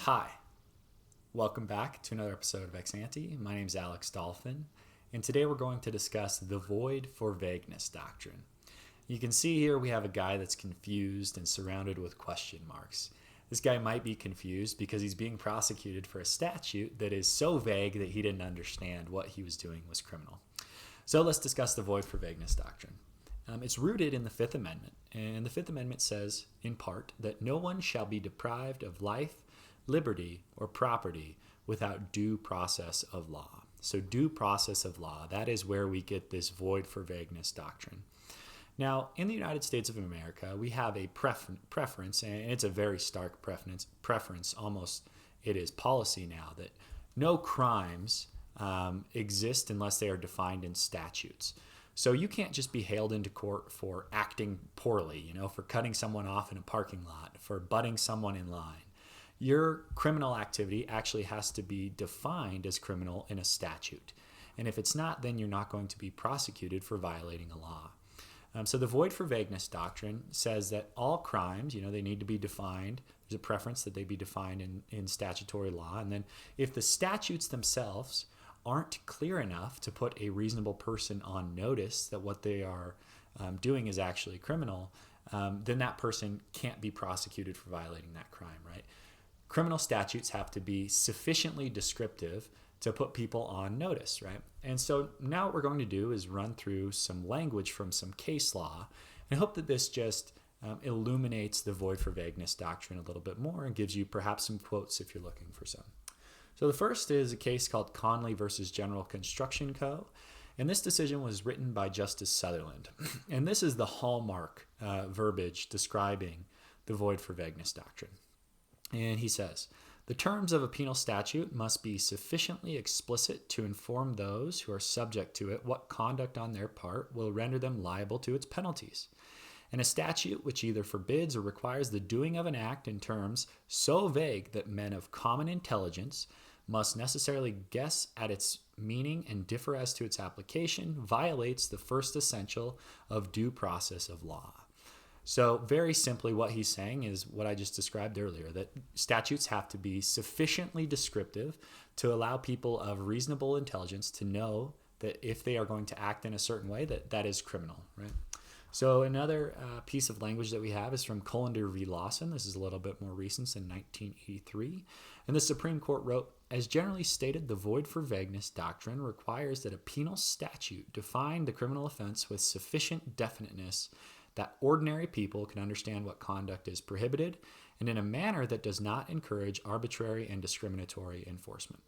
Hi, welcome back to another episode of Ex Ante. My name is Alex Dolphin, and today we're going to discuss the void for vagueness doctrine. You can see here we have a guy that's confused and surrounded with question marks. This guy might be confused because he's being prosecuted for a statute that is so vague that he didn't understand what he was doing was criminal. So let's discuss the void for vagueness doctrine. It's rooted in the Fifth Amendment, and the Fifth Amendment says, in part, that no one shall be deprived of life, liberty, or property without due process of law. So due process of law, that is where we get this void for vagueness doctrine. Now, in the United States of America, we have a preference, and it's a very stark preference, almost it is policy now, that no crimes exist unless they are defined in statutes. So you can't just be hailed into court for acting poorly, for cutting someone off in a parking lot, for butting someone in line. Your criminal activity actually has to be defined as criminal in a statute. And if it's not, then you're not going to be prosecuted for violating a law. So the void for vagueness doctrine says that all crimes, they need to be defined. There's a preference that they be defined in statutory law. And then if the statutes themselves aren't clear enough to put a reasonable person on notice that what they are doing is actually criminal, then that person can't be prosecuted for violating that crime, right? Criminal statutes have to be sufficiently descriptive to put people on notice, right? And so now what we're going to do is run through some language from some case law, and I hope that this just illuminates the void for vagueness doctrine a little bit more and gives you perhaps some quotes if you're looking for some. So the first is a case called Conley versus General Construction Co. And this decision was written by Justice Sutherland. And this is the hallmark verbiage describing the void for vagueness doctrine. And he says, the terms of a penal statute must be sufficiently explicit to inform those who are subject to it what conduct on their part will render them liable to its penalties. And a statute which either forbids or requires the doing of an act in terms so vague that men of common intelligence must necessarily guess at its meaning and differ as to its application violates the first essential of due process of law. So very simply what he's saying is what I just described earlier, that statutes have to be sufficiently descriptive to allow people of reasonable intelligence to know that if they are going to act in a certain way, that is criminal, right? So another piece of language that we have is from Colander v. Lawson. This is a little bit more recent, in 1983. And the Supreme Court wrote, as generally stated, the void for vagueness doctrine requires that a penal statute define the criminal offense with sufficient definiteness that ordinary people can understand what conduct is prohibited and in a manner that does not encourage arbitrary and discriminatory enforcement.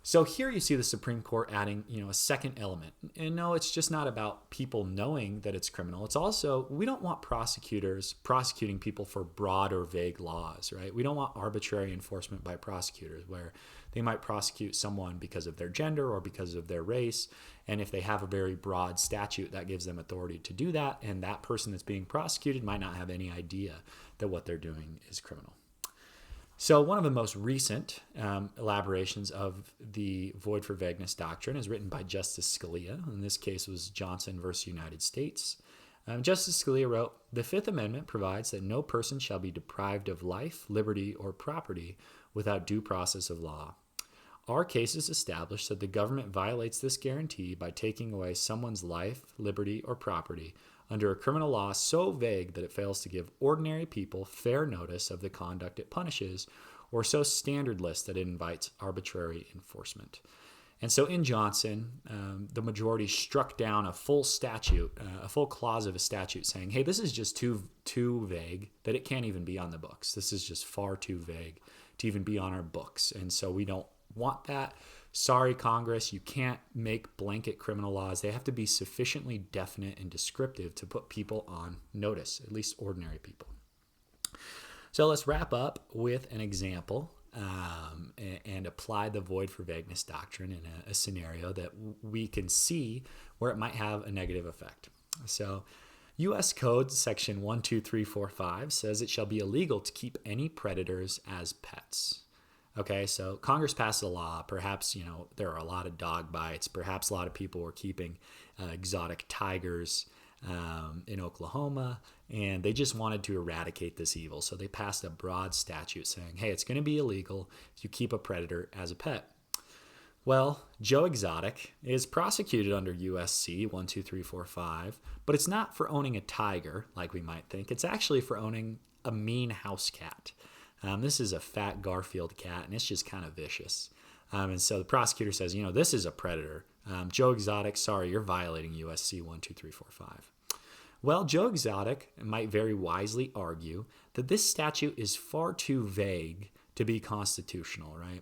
So here you see the Supreme Court adding, a second element. And no, it's just not about people knowing that it's criminal. It's also, we don't want prosecutors prosecuting people for broad or vague laws, right? We don't want arbitrary enforcement by prosecutors where they might prosecute someone because of their gender or because of their race. And if they have a very broad statute, that gives them authority to do that. And that person that's being prosecuted might not have any idea that what they're doing is criminal. So one of the most recent elaborations of the void for vagueness doctrine is written by Justice Scalia. In this case was Johnson versus United States. Justice Scalia wrote, the Fifth Amendment provides that no person shall be deprived of life, liberty, or property without due process of law. Our cases establish that the government violates this guarantee by taking away someone's life, liberty, or property under a criminal law so vague that it fails to give ordinary people fair notice of the conduct it punishes, or so standardless that it invites arbitrary enforcement. And so in Johnson, the majority struck down a full statute, a full clause of a statute saying, hey, this is just too vague that it can't even be on the books. This is just far too vague to even be on our books. And so we don't want that. Sorry, Congress, you can't make blanket criminal laws. They have to be sufficiently definite and descriptive to put people on notice, at least ordinary people. So let's wrap up with an example and apply the void for vagueness doctrine in a scenario that we can see where it might have a negative effect. So U.S. Code section 12345 says it shall be illegal to keep any predators as pets. Okay, so Congress passed a law. Perhaps, there are a lot of dog bites. Perhaps a lot of people were keeping exotic tigers in Oklahoma, and they just wanted to eradicate this evil. So they passed a broad statute saying, hey, it's going to be illegal if you keep a predator as a pet. Well, Joe Exotic is prosecuted under USC 12345, but it's not for owning a tiger like we might think. It's actually for owning a mean house cat. This is a fat Garfield cat, and it's just kind of vicious. And so the prosecutor says, this is a predator. Joe Exotic, sorry, you're violating USC 12345. Well, Joe Exotic might very wisely argue that this statute is far too vague to be constitutional, right?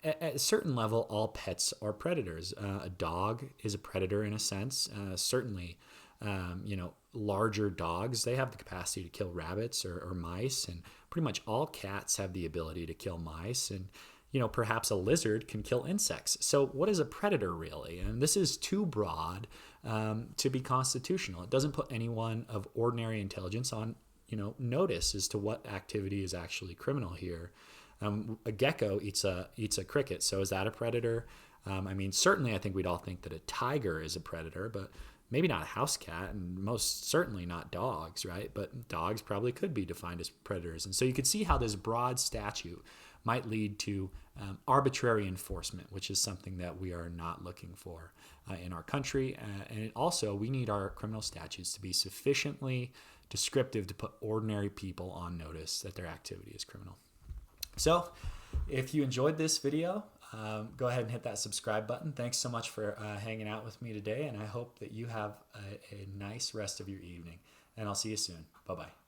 At a certain level, all pets are predators. A dog is a predator in a sense. Certainly, larger dogs, they have the capacity to kill rabbits or mice, and pretty much all cats have the ability to kill mice, and perhaps a lizard can kill insects. So what is a predator really? And this is too broad to be constitutional. It doesn't put anyone of ordinary intelligence on notice as to what activity is actually criminal here. A gecko eats a cricket, so is that a predator? Certainly I think we'd all think that a tiger is a predator, but maybe not a house cat, and most certainly not dogs, right? But dogs probably could be defined as predators. And so you could see how this broad statute might lead to arbitrary enforcement, which is something that we are not looking for in our country. And also, we need our criminal statutes to be sufficiently descriptive to put ordinary people on notice that their activity is criminal. So if you enjoyed this video, go ahead and hit that subscribe button. Thanks so much for hanging out with me today, and I hope that you have a nice rest of your evening. And I'll see you soon. Bye-bye.